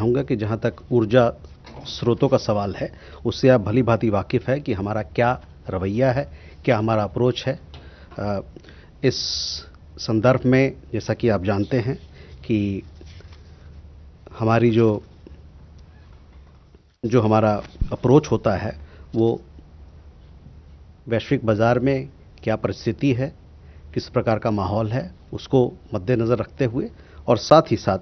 चाहूँगा कि जहाँ तक ऊर्जा स्रोतों का सवाल है, उससे आप भली भांति वाकिफ़ है कि हमारा क्या रवैया है, क्या हमारा अप्रोच है। इस संदर्भ में जैसा कि आप जानते हैं कि हमारी जो हमारा अप्रोच होता है वो वैश्विक बाज़ार में क्या परिस्थिति है, किस प्रकार का माहौल है, उसको मद्देनज़र रखते हुए, और साथ ही साथ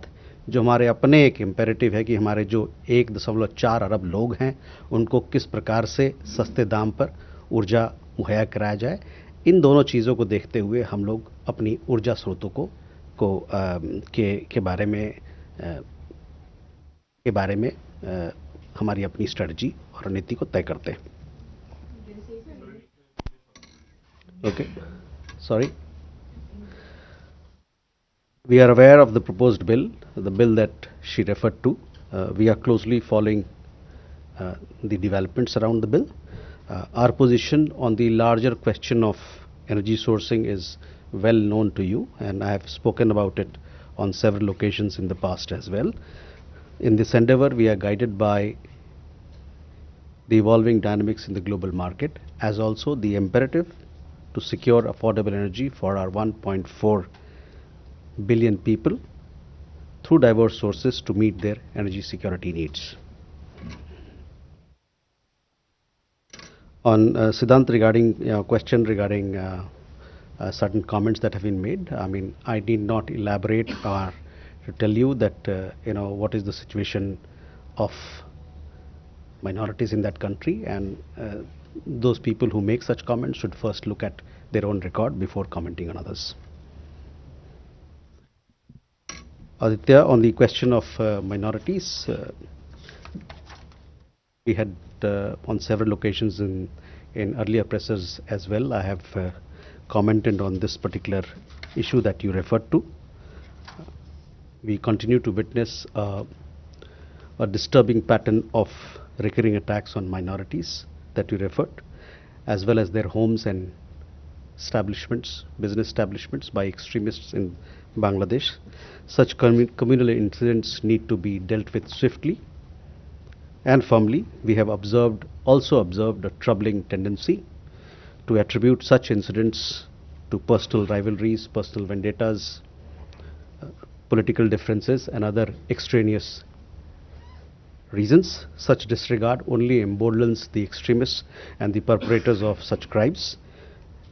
जो हमारे अपने एक इम्पेरेटिव है कि हमारे जो 1.4 अरब लोग हैं उनको किस प्रकार से सस्ते दाम पर ऊर्जा मुहैया कराया जाए, इन दोनों चीज़ों को देखते हुए हम लोग अपनी ऊर्जा स्रोतों के बारे में हमारी अपनी स्ट्रेटजी और रणनीति को तय करते हैं। Okay, sorry. We are aware of the proposed bill, the bill that she referred to. We are closely following the developments around the bill. Our position on the larger question of energy sourcing is well known to you, and I have spoken about it on several occasions in the past as well. In this endeavor, we are guided by the evolving dynamics in the global market, as also the imperative to secure affordable energy for our 1.4 billion people through diverse sources to meet their energy security needs. On Siddhant, regarding question regarding certain comments that have been made, I mean, I need not elaborate or to tell you that what is the situation of minorities in that country, and those people who make such comments should first look at their own record before commenting on others. Aditya, on the question of minorities, we had on several occasions in earlier presses as well, I have commented on this particular issue that you referred to. We continue to witness a disturbing pattern of recurring attacks on minorities that you referred, as well as their homes and establishments, business establishments, by extremists in Bangladesh. Such communal incidents need to be dealt with swiftly and firmly. We have also observed a troubling tendency to attribute such incidents to personal rivalries, personal vendettas, political differences, and other extraneous reasons. Such disregard only emboldens the extremists and the perpetrators of such crimes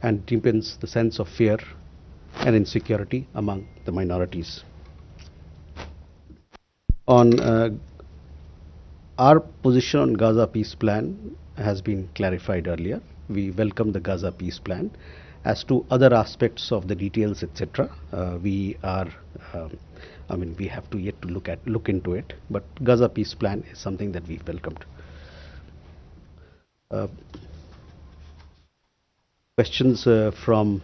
and deepens the sense of fear and insecurity among the minorities. On our position on Gaza peace plan has been clarified earlier. We welcome the Gaza peace plan. As to other aspects of the details, etc., we have to yet to look into it. But Gaza peace plan is something that we've welcomed. Questions from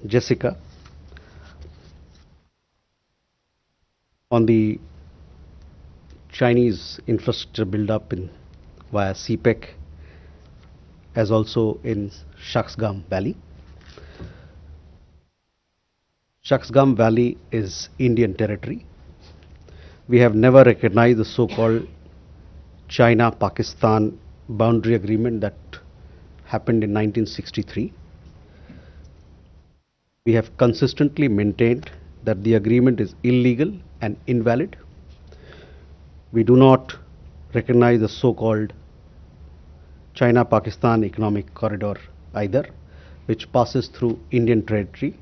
Jessica on the Chinese infrastructure build-up via CPEC, as also in Shaksgam Valley. Shaksgam Valley is Indian territory. We have never recognized the so-called China-Pakistan boundary agreement that happened in 1963. We have consistently maintained that the agreement is illegal and invalid. We do not recognize the so-called China-Pakistan economic corridor either, which passes through Indian territory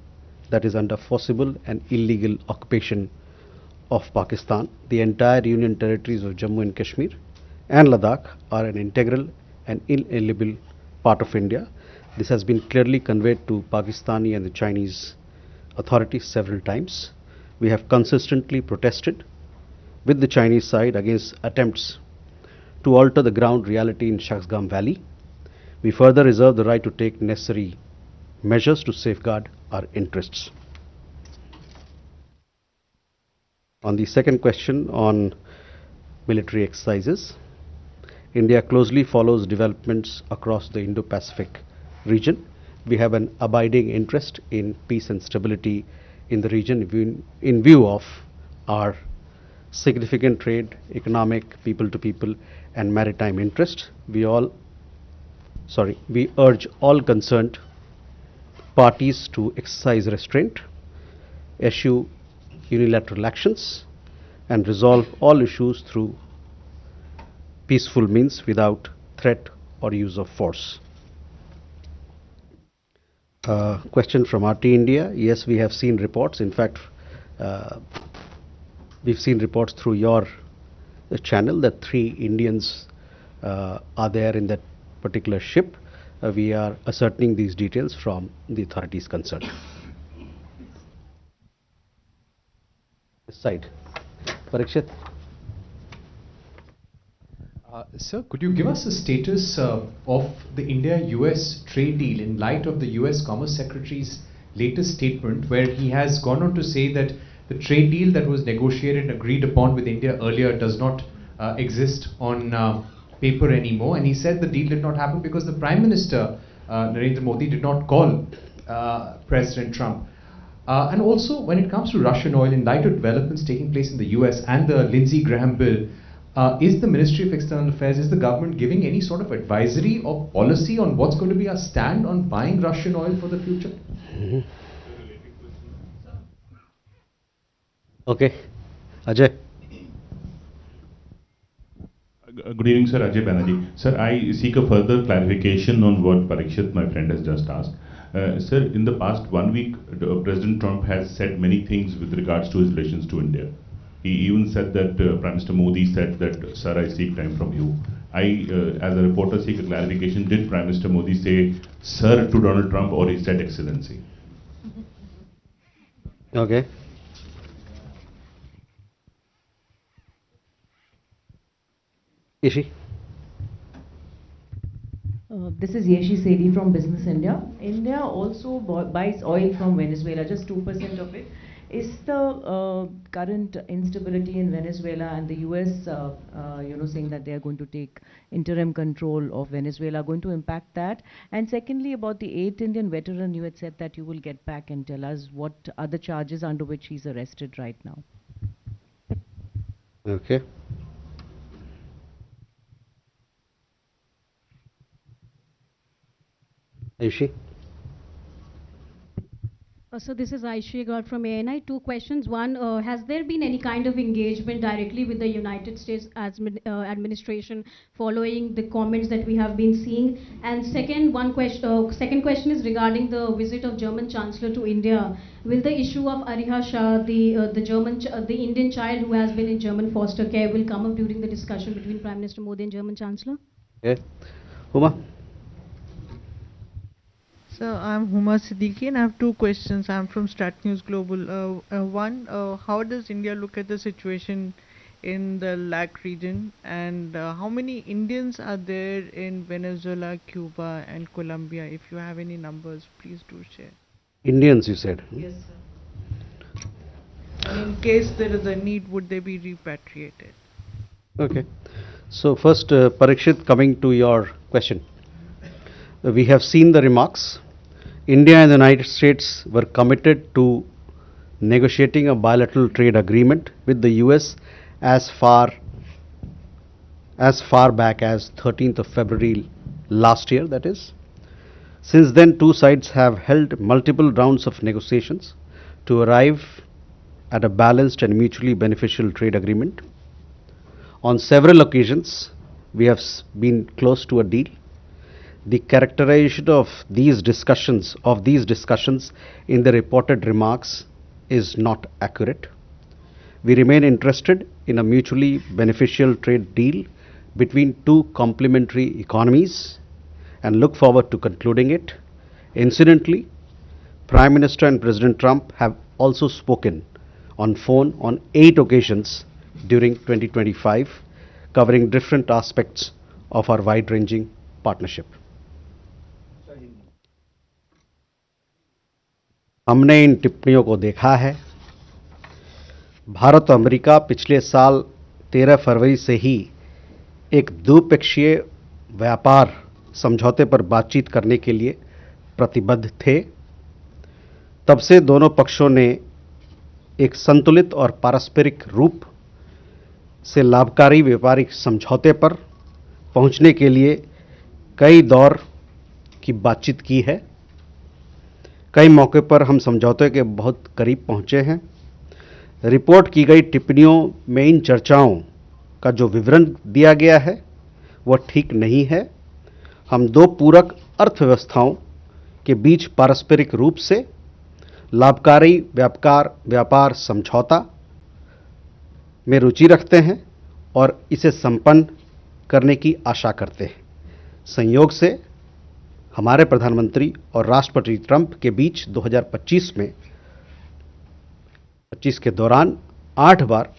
that is under forcible and illegal occupation of Pakistan. The entire Union territories of Jammu and Kashmir and Ladakh are an integral and inalienable part of India. This has been clearly conveyed to Pakistani and the Chinese authorities several times. We have consistently protested with the Chinese side against attempts to alter the ground reality in Shaksgam Valley. We further reserve the right to take necessary measures to safeguard our interests. On the second question on military exercises, India closely follows developments across the Indo-Pacific region. We have an abiding interest in peace and stability in the region in view of our significant trade, economic, people-to-people, and maritime interest. We urge all concerned parties to exercise restraint, eschew unilateral actions, and resolve all issues through peaceful means without threat or use of force. Question from RT India. Yes, we have seen reports. In fact, we've seen reports through your channel that 3 Indians are there in that particular ship. We are ascertaining these details from the authorities concerned. This side. Parikshit. Sir, could you give us a status of the India-US trade deal in light of the US Commerce Secretary's latest statement, where he has gone on to say that the trade deal that was negotiated and agreed upon with India earlier does not exist on paper anymore, and he said the deal did not happen because the Prime Minister Narendra Modi did not call President Trump. And also, when it comes to Russian oil, in light of developments taking place in the US and the Lindsey Graham bill, is the Ministry of External Affairs, is the government giving any sort of advisory or policy on what's going to be our stand on buying Russian oil for the future? Okay. Ajay. Good evening, sir. Ajay Banerjee. Sir, I seek a further clarification on what Parikshit, my friend, has just asked. Sir, in the past 1 week, President Trump has said many things with regards to his relations to India. He even said that Prime Minister Modi said that, sir, I seek time from you. I, as a reporter, seek a clarification. Did Prime Minister Modi say, sir, to Donald Trump, or he said excellency? Okay. Ishi. This is Yeshi Sedi from Business India. India also buys oil from Venezuela, just 2% of it. Is the current instability in Venezuela and the US, saying that they are going to take interim control of Venezuela, going to impact that? And secondly, about the 8th Indian veteran, you had said that you will get back and tell us what are the charges under which he's arrested right now. Okay. Ayushi. So this is Aishi Gaur from ANI. 2 questions. One, has there been any kind of engagement directly with the United States administration following the comments that we have been seeing? And second question is regarding the visit of German Chancellor to India. Will the issue of Ariha Shah, the Indian child who has been in German foster care, will come up during the discussion between Prime Minister Modi and German Chancellor? Okay. Huma. So I'm Huma Siddiqui and I have 2 questions. I'm from Stat News Global. One, how does India look at the situation in the LAC region, and how many Indians are there in Venezuela, Cuba and Colombia? If you have any numbers, please do share. Indians, you said? Yes, sir. And in case there is a need, would they be repatriated? Okay. So first, Parikshit, coming to your question. We have seen the remarks. India and the United States were committed to negotiating a bilateral trade agreement with the US as far back as 13th of February last year, that is. Since then, 2 sides have held multiple rounds of negotiations to arrive at a balanced and mutually beneficial trade agreement. On several occasions, we have been close to a deal. The characterization of these discussions in the reported remarks is not accurate. We remain interested in a mutually beneficial trade deal between 2 complementary economies and look forward to concluding it. Incidentally, Prime Minister and President Trump have also spoken on phone on 8 occasions during 2025, covering different aspects of our wide-ranging partnership. हमने इन टिप्पणियों को देखा है। भारत और America पिछले साल 13 फरवरी से ही एक द्विपक्षीय व्यापार समझौते पर बातचीत करने के लिए प्रतिबद्ध थे। तब से दोनों पक्षों ने एक संतुलित और पारस्परिक रूप से लाभकारी व्यापारिक समझौते पर पहुंचने के लिए कई दौर की बातचीत की है। कई मौके पर हम समझौते के बहुत करीब पहुंचे हैं। रिपोर्ट की गई टिप्पणियों में इन चर्चाओं का जो विवरण दिया गया है वह ठीक नहीं है। हम दो पूरक अर्थव्यवस्थाओं के बीच पारस्परिक रूप से लाभकारी व्यापार समझौता में रुचि रखते हैं और इसे संपन्न करने की आशा करते हैं। संयोग से हमारे प्रधानमंत्री और राष्ट्रपति ट्रंप के बीच 2025 के दौरान 8 बार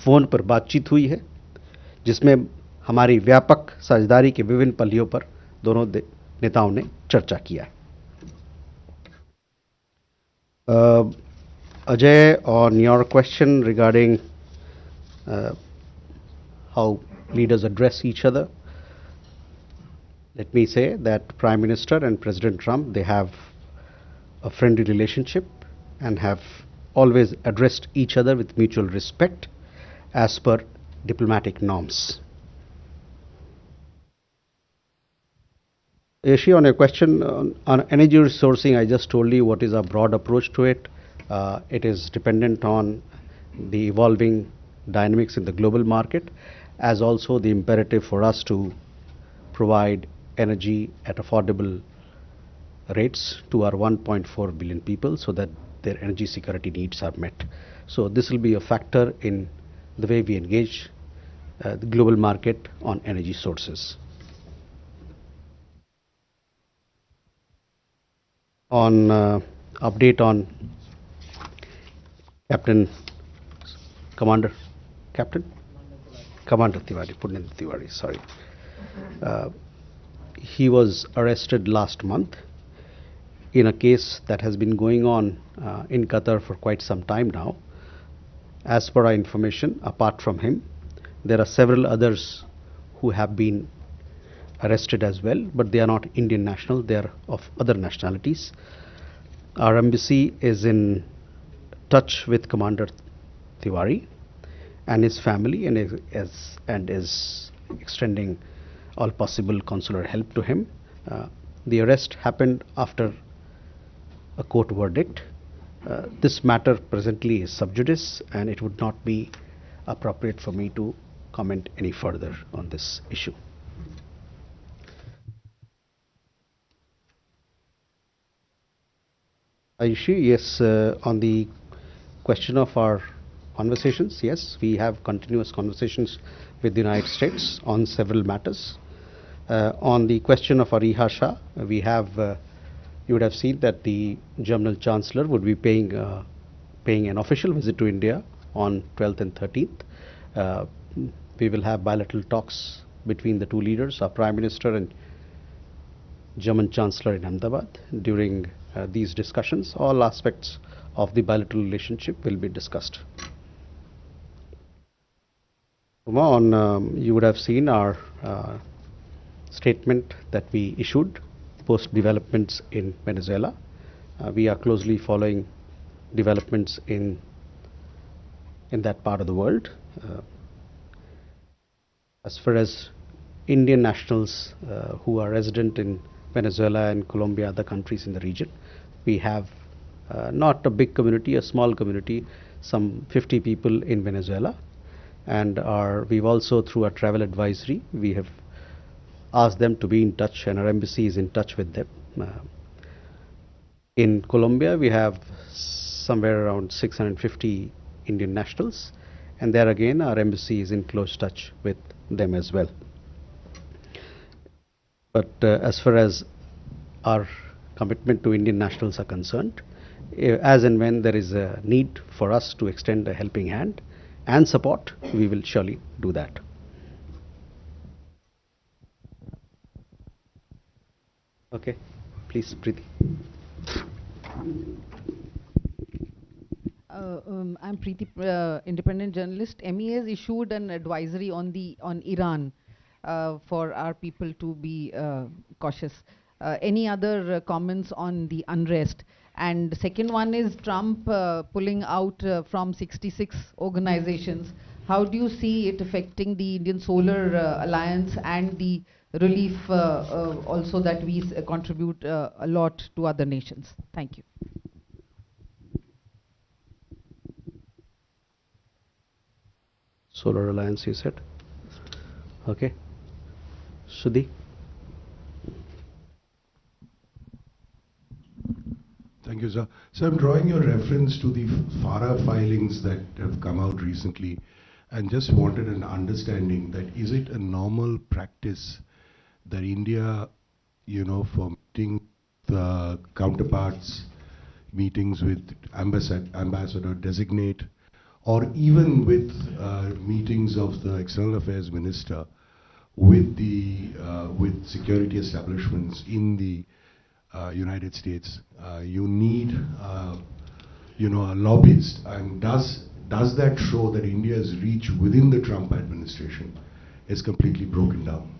फोन पर बातचीत हुई है, जिसमें हमारी व्यापक साझेदारी के विभिन्न पहलुओं पर दोनों नेताओं ने चर्चा किया है। Ajay, on your question regarding how leaders address each other, let me say that Prime Minister and President Trump, they have a friendly relationship and have always addressed each other with mutual respect as per diplomatic norms. Yashi, on a question on energy resourcing, I just told you what is our broad approach to it. It is dependent on the evolving dynamics in the global market, as also the imperative for us to provide energy at affordable rates to our 1.4 billion people so that their energy security needs are met. So this will be a factor in the way we engage the global market on energy sources. On update on Commander Tiwari, Putin Tiwari, sorry. He was arrested last month in a case that has been going on in Qatar for quite some time now. As per our information, apart from him, there are several others who have been arrested as well, but they are not Indian national, they are of other nationalities. Our embassy is in touch with Commander Tiwari and his family and is extending all possible consular help to him. The arrest happened after a court verdict. This matter presently is sub judice, and it would not be appropriate for me to comment any further on this issue. Ayushi, yes, on the question of our conversations, yes, we have continuous conversations with the United States on several matters. On the question of Ariha Shah, we have, you would have seen that the German Chancellor would be paying an official visit to India on 12th and 13th. We will have bilateral talks between the two leaders, our Prime Minister and German Chancellor in Ahmedabad. During these discussions, all aspects of the bilateral relationship will be discussed. On, you would have seen our statement that we issued post developments in Venezuela. We are closely following developments in that part of the world. As far as Indian nationals who are resident in Venezuela and Colombia, other countries in the region, we have not a big community, a small community, some 50 people in Venezuela, and we've also, through our travel advisory, we have asked them to be in touch, and our embassy is in touch with them. In Colombia, we have somewhere around 650 Indian nationals, and there again our embassy is in close touch with them as well. But as far as our commitment to Indian nationals are concerned, as and when there is a need for us to extend a helping hand and support, we will surely do that. Okay, please, Preeti. I'm Preeti, independent journalist. MEA has issued an advisory on Iran for our people to be cautious. Any other comments on the unrest? And second one is Trump pulling out from 66 organizations. How do you see it affecting the Indian Solar Alliance and the relief also that we contribute a lot to other nations? Thank you. Solar Alliance, you said? Okay. Sudhi? Thank you, sir. So I'm drawing your reference to the FARA filings that have come out recently, and just wanted an understanding that is it a normal practice that India, for meeting the counterparts, meetings with ambassador designate, or even with meetings of the External Affairs Minister with the with security establishments in the United States, you need a lobbyist, and does that show that India's reach within the Trump administration is completely broken down?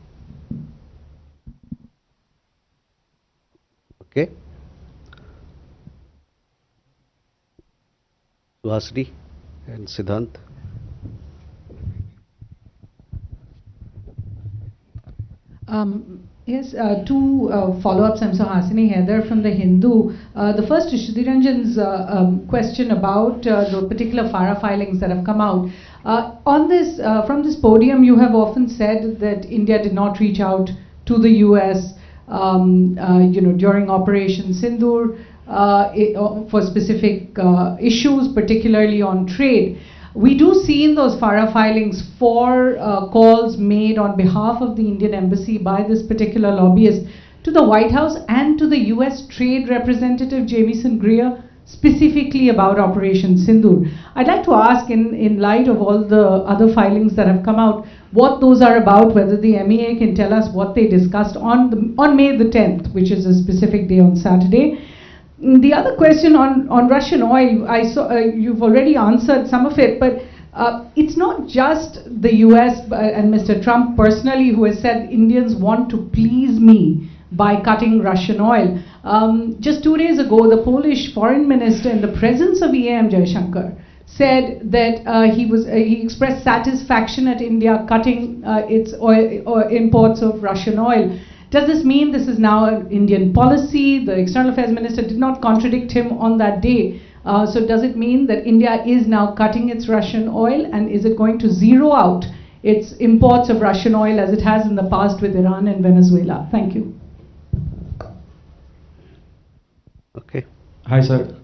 Okay. Suhasini and Siddhant. Yes, two follow-ups. I'm Suhasini Heather from the Hindu. The first is Shriranjan's question about the particular FARA filings that have come out. On this, from this podium, you have often said that India did not reach out to the US, during Operation Sindoor for specific issues, particularly on trade. We do see in those FARA filings 4 calls made on behalf of the Indian Embassy by this particular lobbyist to the White House and to the US Trade Representative Jamieson Greer, specifically about Operation Sindoor. I'd like to ask, in light of all the other filings that have come out, what those are about, whether the MEA can tell us what they discussed on May the 10th, which is a specific day on Saturday. The other question on Russian oil, I saw you've already answered some of it, but it's not just the US and Mr. Trump personally who has said Indians want to please me by cutting Russian oil. Just 2 days ago, the Polish foreign minister, in the presence of EAM Jaishankar, said that he expressed satisfaction at India cutting its imports of Russian oil. Does this mean this is now an Indian policy? The External Affairs Minister did not contradict him on that day. So does it mean that India is now cutting its Russian oil, and is it going to zero out its imports of Russian oil as it has in the past with Iran and Venezuela? Thank you. Okay. Hi, sir.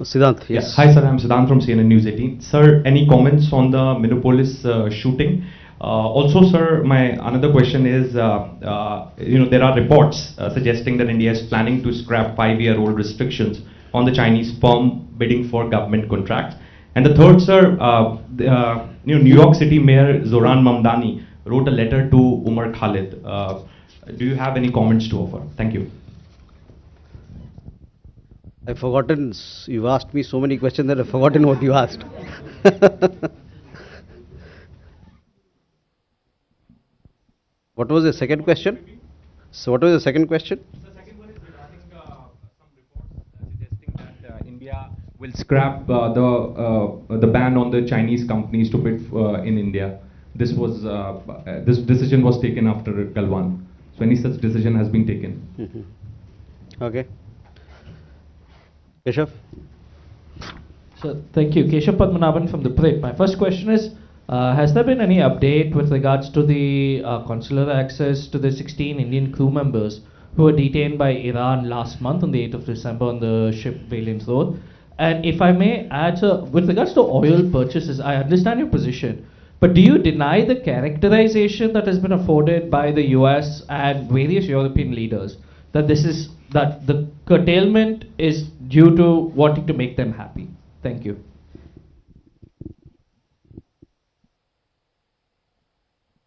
Siddhant, yes. Hi, sir. I'm Siddhant from CNN News 18. Sir, any comments on the Minneapolis shooting? Also, sir, my another question is, there are reports suggesting that India is planning to scrap 5-year-old restrictions on the Chinese firm bidding for government contracts. And the third, sir, New York City Mayor Zoran Mamdani wrote a letter to Umar Khalid. Do you have any comments to offer? Thank you. I've forgotten, you've asked me so many questions that I've forgotten what you asked. What was the second question? So what was the second question? The second one is regarding some reports suggesting that India will scrap the ban on the Chinese companies to bid in India. This decision was taken after Galwan. So any such decision has been taken? Okay. Keshav? So, thank you. Keshav Padmanabhan from the Print. My first question is, has there been any update with regards to the consular access to the 16 Indian crew members who were detained by Iran last month on the 8th of December on the ship Valiant Road? And if I may add, with regards to oil purchases, I understand your position, but do you deny the characterization that has been afforded by the US and various European leaders that that the curtailment is due to wanting to make them happy? Thank you.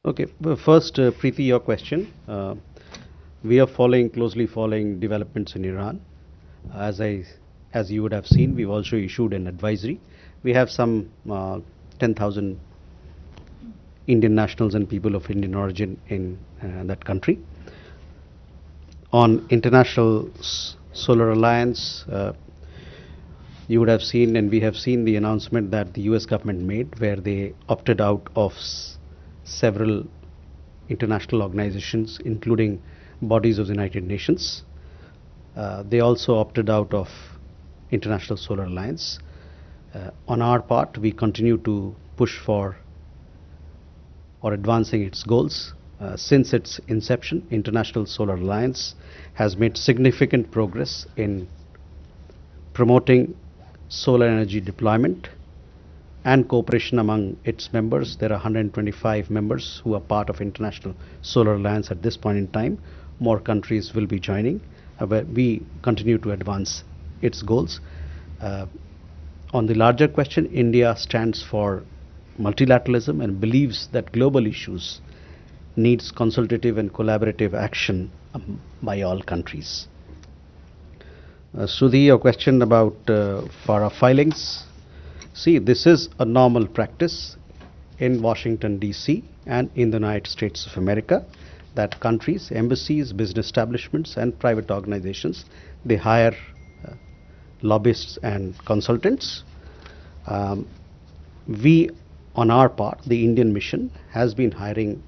Okay, first, Preeti, your question. We are closely following developments in Iran. As you would have seen, we've also issued an advisory. We have some 10,000 Indian nationals and people of Indian origin in that country. On International Solar Alliance, You would have seen, and we have seen the announcement that the US government made, where they opted out of several international organizations, including bodies of the United Nations. They also opted out of International Solar Alliance. On our part, we continue to push for or advancing its goals. Since its inception, International Solar Alliance has made significant progress in promoting solar energy deployment and cooperation among its members. There are 125 members who are part of International Solar Alliance at this point in time. More countries will be joining. We continue to advance its goals. On the larger question, India stands for multilateralism and believes that global issues needs consultative and collaborative action by all countries. Sudhi, your question about FARA filings. See, this is a normal practice in Washington, D.C. and in the United States of America, that countries, embassies, business establishments and private organizations, they hire lobbyists and consultants. We, on our part, the Indian mission has been hiring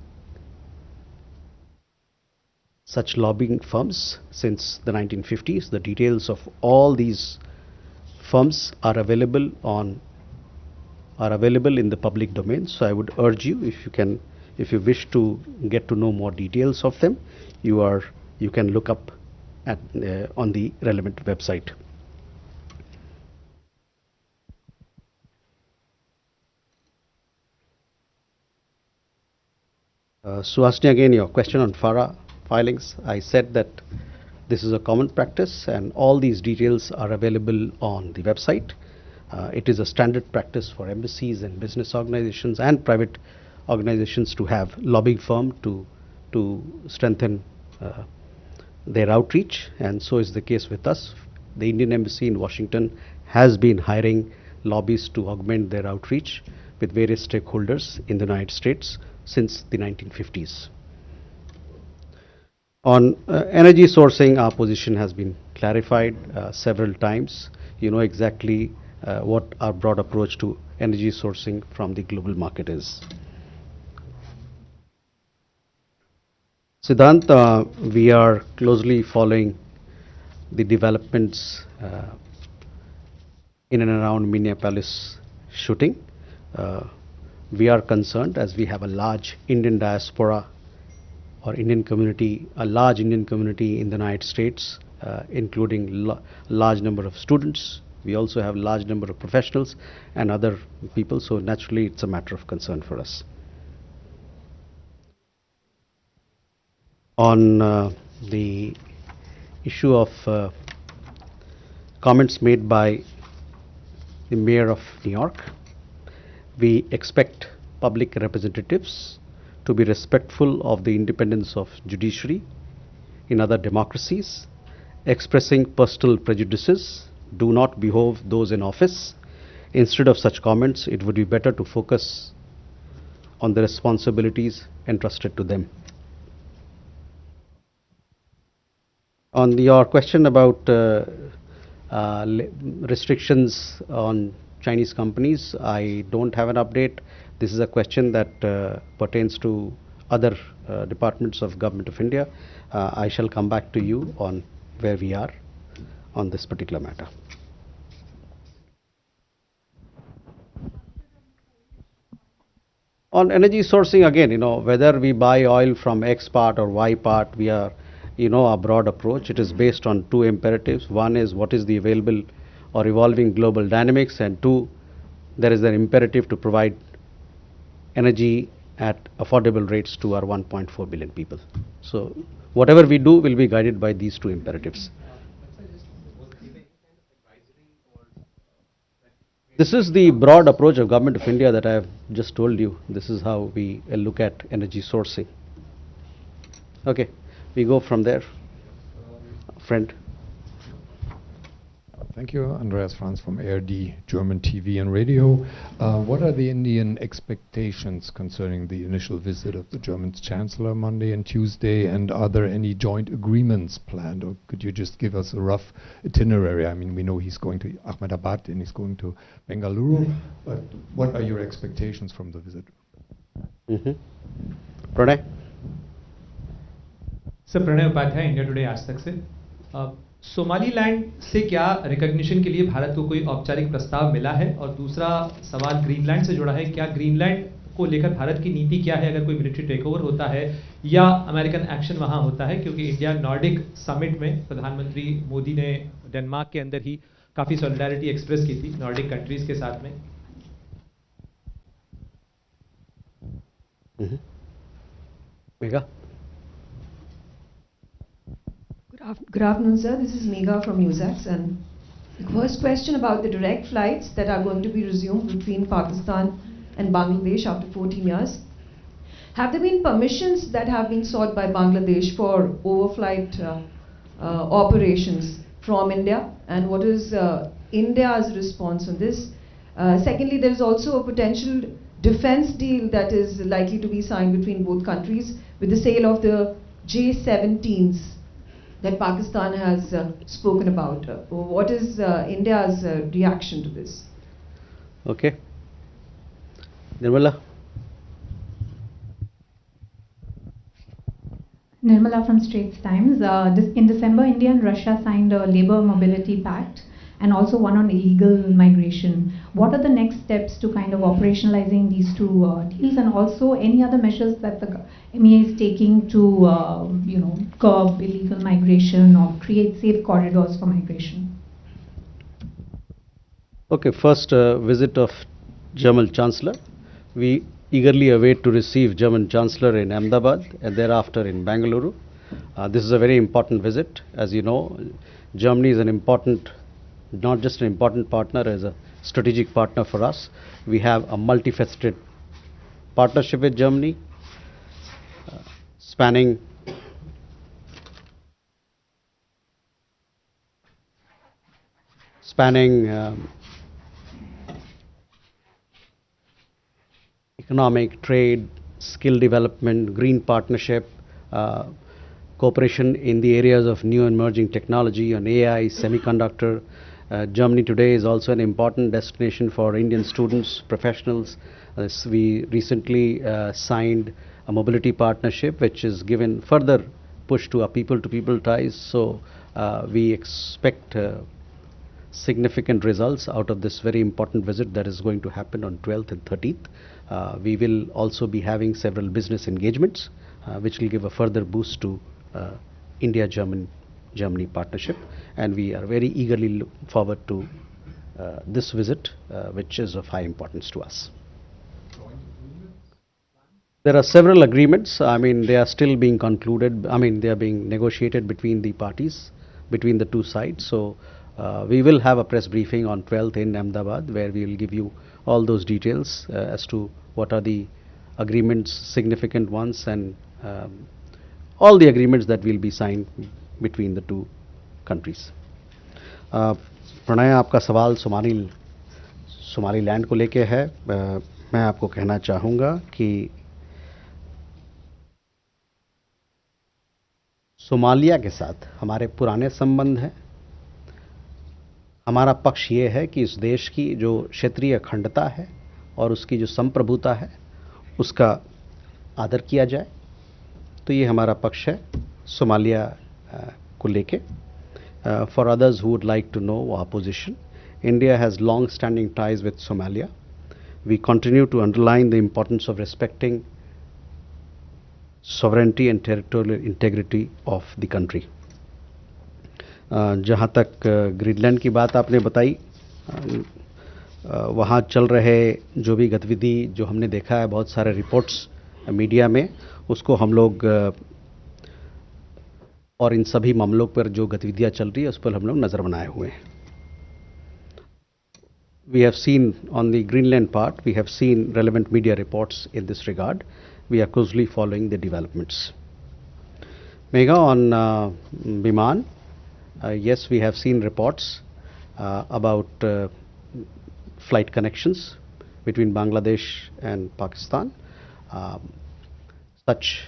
such lobbying firms since the 1950s. The details of all these firms are available in the public domain. So I would urge you, if you wish to get to know more details of them, you can look up at on the relevant website. Suhasini, again, your question on FARA filings. I said that this is a common practice and all these details are available on the website. It is a standard practice for embassies and business organizations and private organizations to have lobbying firm to strengthen their outreach, and so is the case with us. The Indian Embassy in Washington has been hiring lobbyists to augment their outreach with various stakeholders in the United States since the 1950s. On energy sourcing, our position has been clarified several times. You know exactly what our broad approach to energy sourcing from the global market is. Siddhant, we are closely following the developments in and around Minneapolis shooting. We are concerned as we have a large Indian diaspora or Indian community, a large Indian community in the United States, including large number of students. We also have large number of professionals and other people, so naturally it's a matter of concern for us. On the issue of comments made by the Mayor of New York, we expect public representatives to be respectful of the independence of judiciary in other democracies. Expressing personal prejudices do not behove those in office. Instead of such comments, it would be better to focus on the responsibilities entrusted to them. On your question about restrictions on Chinese companies, I don't have an update. This is a question that pertains to other departments of Government of India. I shall come back to you on where we are on this particular matter. On energy sourcing, again, whether we buy oil from X part or Y part, we are, our broad approach. It is based on two imperatives. One is what is the available or evolving global dynamics, and two, there is an imperative to provide energy at affordable rates to our 1.4 billion people. So whatever we do will be guided by these two imperatives. This is the broad approach of Government of India that I have just told you. This is how we look at energy sourcing. Okay, we go from there. Friend. Thank you. Andreas Franz from ARD, German TV and Radio. What are the Indian expectations concerning the initial visit of the German Chancellor Monday and Tuesday, and are there any joint agreements planned, or could you just give us a rough itinerary? I mean, we know he's going to Ahmedabad and he's going to Bengaluru, but what are your expectations from the visit? Pranay? Sir Pranay Upadhyay, India Today Aaj Tak से Somaliland से क्या recognition के लिए भारत को कोई औपचारिक प्रस्ताव मिला है, और दूसरा सवाल ग्रीनलैंड से जुड़ा है, क्या ग्रीनलैंड को लेकर भारत की नीति क्या है अगर कोई मिलिट्री टेकओवर होता है या अमेरिकन एक्शन वहां होता है, क्योंकि इंडिया नॉर्डिक समिट में प्रधानमंत्री मोदी ने डेनमार्क के अंदर ही काफी सॉलिडारिटी एक्सप्रेस की थी नॉर्डिक कंट्रीज के साथ में. Megha? Good afternoon, sir. This is Megha from NewsX. And the first question about the direct flights that are going to be resumed between Pakistan and Bangladesh after 14 years. Have there been permissions that have been sought by Bangladesh for overflight operations from India? And what is India's response on this? Secondly, there is also a potential defense deal that is likely to be signed between both countries with the sale of the J-17s that Pakistan has spoken about. What is India's reaction to this? Okay. Nirmala? Nirmala from Straits Times. In December, India and Russia signed a labor mobility pact and also one on illegal migration. What are the next steps to kind of operationalizing these two deals, and also any other measures that the MEA is taking to curb illegal migration or create safe corridors for migration? Okay, first visit of German Chancellor. We eagerly await to receive German Chancellor in Ahmedabad and thereafter in Bengaluru. This is a very important visit. As you know, Germany is an important, not just an important partner, as a strategic partner for us. We have a multifaceted partnership with Germany, spanning economic, trade, skill development, green partnership, cooperation in the areas of new emerging technology on AI, semiconductor. Germany today is also an important destination for Indian students, professionals. We recently signed a mobility partnership which is given further push to our people-to-people ties. So we expect significant results out of this very important visit that is going to happen on 12th and 13th. We will also be having several business engagements which will give a further boost to India-Germany partnership, and we are very eagerly look forward to this visit, which is of high importance to us. There are several agreements. I mean, they are still being concluded. I mean, they are being negotiated between the parties, between the two sides. So we will have a press briefing on 12th in Ahmedabad, where we will give you all those details as to what are the agreements, significant ones, and all the agreements that will be signed between the two countries. Pranay, आपका सवाल Somaliland को लेके है. मैं आपको कहना चाहूँगा कि सोमालिया के साथ हमारे पुराने संबंध हैं. हमारा पक्ष ये है कि इस देश की जो क्षेत्रीय अखंडता है और उसकी जो संप्रभुता है उसका आदर किया जाए. तो ये हमारा पक्ष है सोमालिया को लेके. For others who would like to know our position, India has long-standing ties with Somalia. We continue to underline the importance of respecting sovereignty and territorial integrity of the country. जहाँ तक Greenland की बात आपने बताई, वहाँ चल रहे जो भी गतिविधि जो हमने देखा है, बहुत सारे रिपोर्ट्स मीडिया में, उसको हम लोग और इन सभी मामलों पर जो गतिविधियाँ चल रही है उस पर हम लोग नज़र बनाए हुए हैं. We have seen on the Greenland part, we have seen relevant media reports in this regard. We are closely following the developments. Megha, on Biman, yes, we have seen reports about flight connections between Bangladesh and Pakistan. Such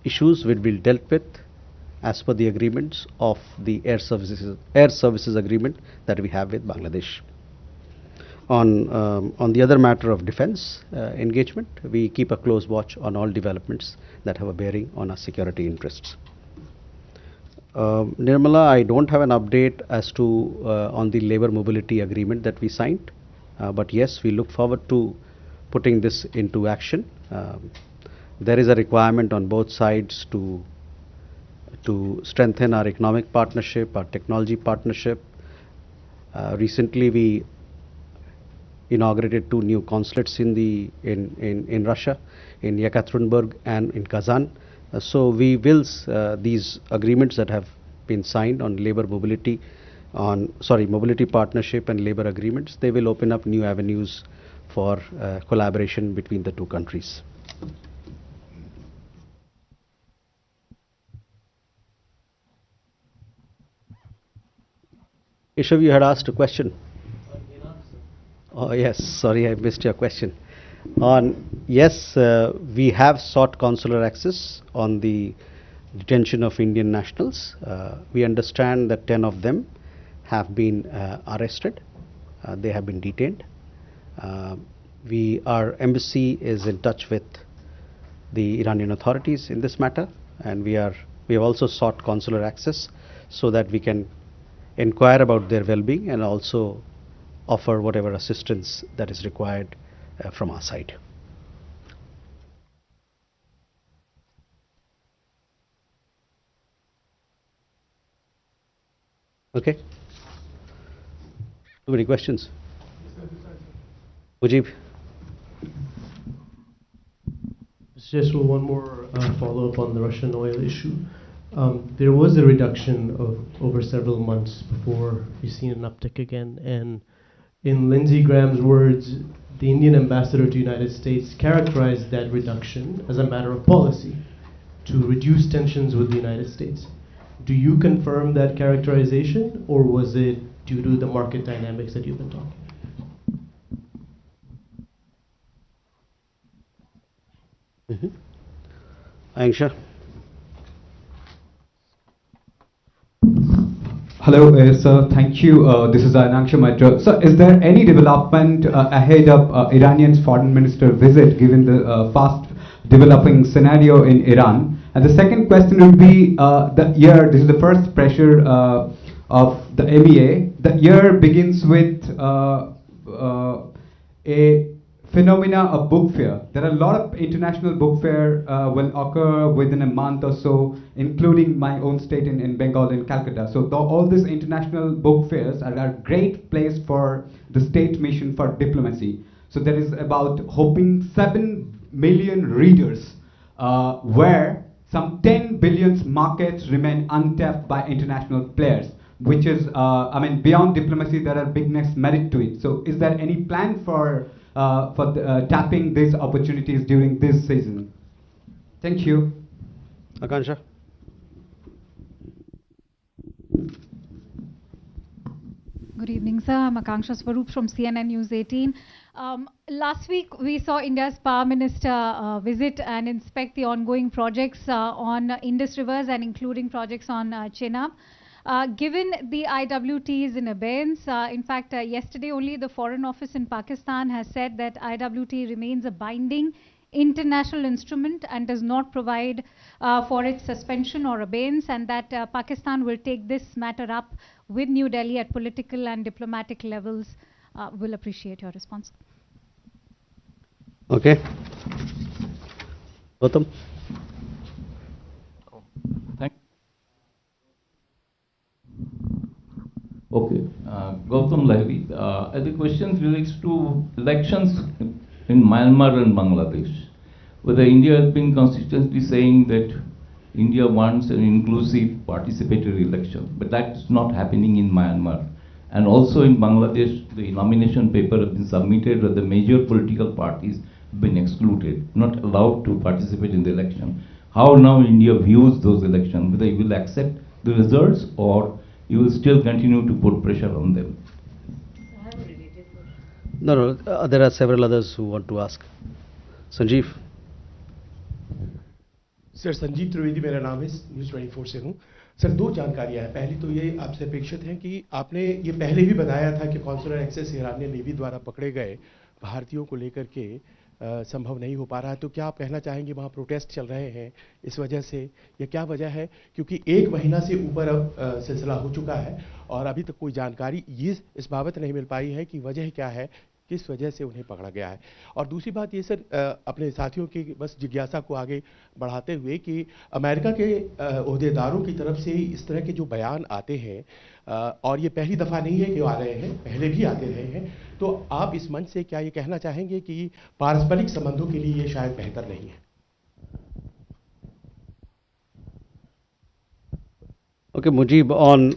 issues will be dealt with as per the agreements of the air services agreement that we have with Bangladesh. On the other matter of defense engagement, we keep a close watch on all developments that have a bearing on our security interests. Nirmala, I don't have an update as to on the labor mobility agreement that we signed, but yes, we look forward to putting this into action. There is a requirement on both sides to strengthen our economic partnership, our technology partnership. Recently, we inaugurated 2 new consulates in Russia, in Yekaterinburg and in Kazan. So we will these agreements that have been signed on labor mobility, mobility partnership and labor agreements, they will open up new avenues for collaboration between the 2 countries. Ishav, you had asked a question. Oh yes, sorry, I missed your question. Yes, we have sought consular access on the detention of Indian nationals. We understand that 10 of them have been arrested. They have been detained. Our embassy is in touch with the Iranian authorities in this matter, and we have also sought consular access so that we can inquire about their well-being and also offer whatever assistance that is required from our side. Okay. Too many questions. Mujib. Just one more follow-up on the Russian oil issue. There was a reduction of over several months before we've seen an uptick again, and in Lindsey Graham's words, the Indian ambassador to the United States characterized that reduction as a matter of policy to reduce tensions with the United States. Do you confirm that characterization, or was it due to the market dynamics that you've been talking? Aisha. Hello, sir. Thank you. This is Ainaksha Maitra. Sir, is there any development ahead of Iranian's foreign minister visit, given the fast developing scenario in Iran? And the second question would be this is the first pressure of the MEA. The year begins with a phenomena of book fair. There are a lot of international book fair will occur within a month or so, including my own state in Bengal, in Calcutta. So all these international book fairs are a great place for the state mission for diplomacy. So there is about hoping 7 million readers where some 10 billion markets remain untapped by international players, which is, beyond diplomacy, there are bigness merit to it. So is there any plan for tapping these opportunities during this season? Thank you. Akansha. Good evening, sir. I'm Akanksha Swaroop from CNN News 18. Last week, we saw India's Power Minister visit and inspect the ongoing projects on Indus rivers and including projects on Chenab. Given the IWT is in abeyance, in fact, yesterday only the Foreign Office in Pakistan has said that IWT remains a binding international instrument and does not provide for its suspension or abeyance, and that Pakistan will take this matter up with New Delhi at political and diplomatic levels. Will appreciate your response. Okay. Gautam. Okay, Gautam Lahiri. The question relates to elections in Myanmar and Bangladesh. Whether India has been consistently saying that India wants an inclusive participatory election, but that's not happening in Myanmar. And also in Bangladesh, the nomination paper has been submitted, but the major political parties have been excluded, not allowed to participate in the election. How now India views those elections, whether it will accept the results or you will still continue to put pressure on them? No, there are several others who want to ask. Sanjeev. Sir Sanjeev Trivedi मेरा नाम है, news 24 से हूँ। Sir दो जानकारियाँ हैं। पहली तो ये आपसे अपेक्षित है कि आपने ये पहले भी बताया था कि कॉन्सुलर एक्सेस ईरानियन नेवी द्वारा पकड़े गए भारतीयों को लेकर के संभव नहीं हो पा रहा है, तो क्या आप कहना चाहेंगे वहाँ प्रोटेस्ट चल रहे हैं इस वजह से, या क्या वजह है? क्योंकि एक महीना से ऊपर अब सिलसिला हो चुका है और अभी तक कोई जानकारी ये इस बाबत नहीं मिल पाई है कि वजह क्या है, किस वजह से उन्हें पकड़ा गया है। और दूसरी बात ये सर, अपने साथियों की बस जिज्ञासा को आगे बढ़ाते हुए कि अमेरिका के ओहदेदारों की तरफ से इस तरह के जो बयान आते हैं, और ये पहली दफ़ा नहीं है कि आ रहे हैं, पहले भी आते रहे हैं, तो आप इस मंच से क्या ये कहना चाहेंगे कि पारस्परिक संबंधों के लिए ये शायद बेहतर नहीं है? Okay, Mujib, on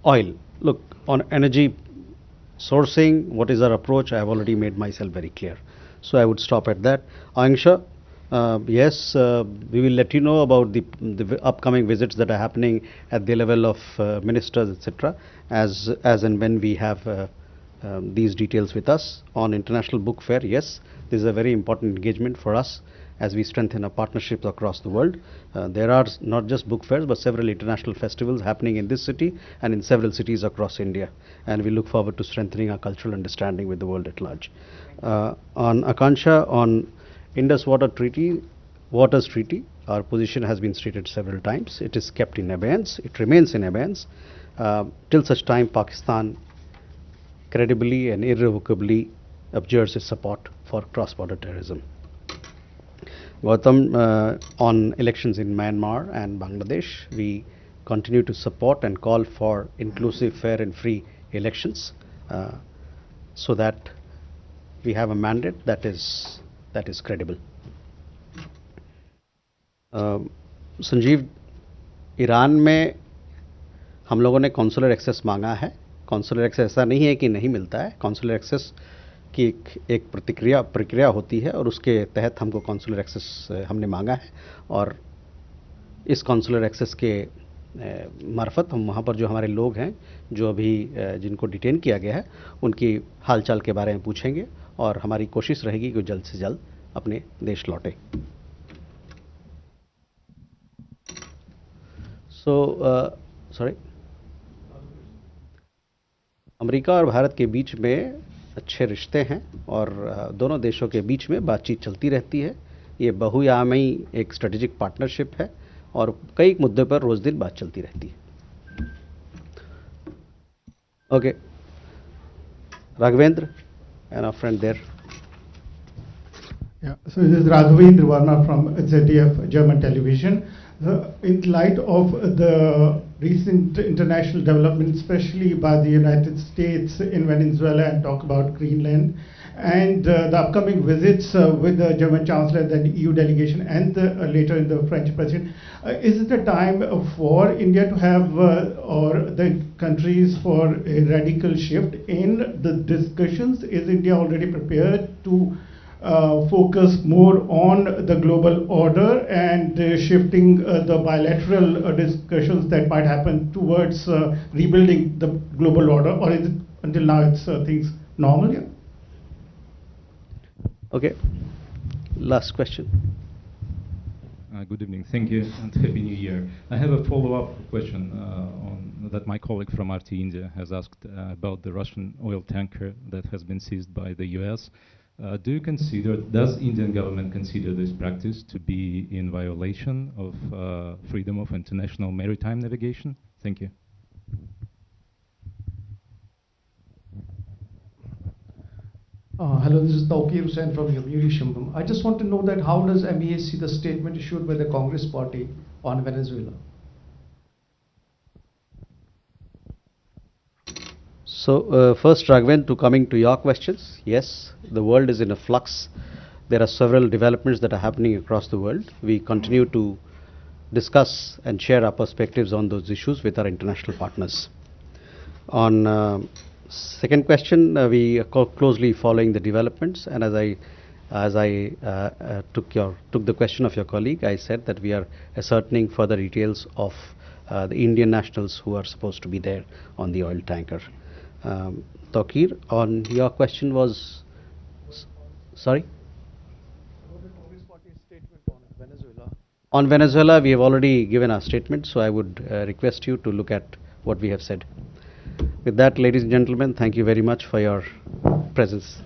oil. Look, on energy sourcing, what is our approach? I have already made myself very clear. So I would stop at that. Angsha, yes, we will let you know about the upcoming visits that are happening at the level of ministers, etc., as and when we have these details with us. On International Book Fair, yes, this is a very important engagement for us as we strengthen our partnerships across the world. There are not just book fairs but several international festivals happening in this city and in several cities across India, and we look forward to strengthening our cultural understanding with the world at large. On Akansha, on Indus Waters Treaty, our position has been stated several times. It is kept in abeyance. It remains in abeyance till such time Pakistan credibly and irrevocably abjures its support for cross-border terrorism. Gautam, on elections in Myanmar and Bangladesh, we continue to support and call for inclusive, fair and free elections so that we have a mandate that is credible. Sanjeev, Iran में हम लोगों ने consular access मांगा है. Consular access ऐसा नहीं है कि नहीं मिलता है. कॉन्सुलर एक्सेस की एक प्रक्रिया होती है और उसके तहत हमको कॉन्सुलर एक्सेस हमने मांगा है, और इस कॉन्सुलर एक्सेस के मार्फत हम वहाँ पर जो हमारे लोग हैं जो अभी जिनको डिटेन किया गया है उनकी हालचाल के बारे में पूछेंगे, और हमारी कोशिश रहेगी कि जल्द से जल्द अपने देश लौटे. सॉरी, अमेरिका और भारत के बीच में अच्छे रिश्ते हैं और दोनों देशों के बीच में बातचीत चलती रहती है. ये बहुआयामी एक स्ट्रेटेजिक पार्टनरशिप है और कई मुद्दों पर रोज दिन बात चलती रहती है. Okay, Raghavendra and our friend there. Yeah, so this is Raghavendra Varma from ZDF German television. In light of the recent international development, especially by the United States in Venezuela, and talk about Greenland, and the upcoming visits with the German Chancellor, the EU delegation, and later in the French President, is it a time for India to have, or the countries, for a radical shift in the discussions? Is India already prepared to focus more on the global order and shifting the bilateral discussions that might happen towards rebuilding the global order, or is it until now it's things normal? Yeah? Okay, last question. Good evening, thank you and Happy New Year. I have a follow-up question on that my colleague from RT India has asked about the Russian oil tanker that has been seized by the US. Does Indian government consider this practice to be in violation of freedom of international maritime navigation? Thank you. Hello, this is Tawqir Hussain from Yomiuri Shimbum. I just want to know that how does MEA see the statement issued by the Congress party on Venezuela? So first, Raghavan, coming to your questions, yes, the world is in a flux. There are several developments that are happening across the world. We continue to discuss and share our perspectives on those issues with our international partners. On second question, we are closely following the developments, and as I took the question of your colleague, I said that we are ascertaining further details of the Indian nationals who are supposed to be there on the oil tanker. Tokir, on your question was, sorry? On Venezuela, we have already given our statement, so I would request you to look at what we have said. With that, ladies and gentlemen, thank you very much for your presence.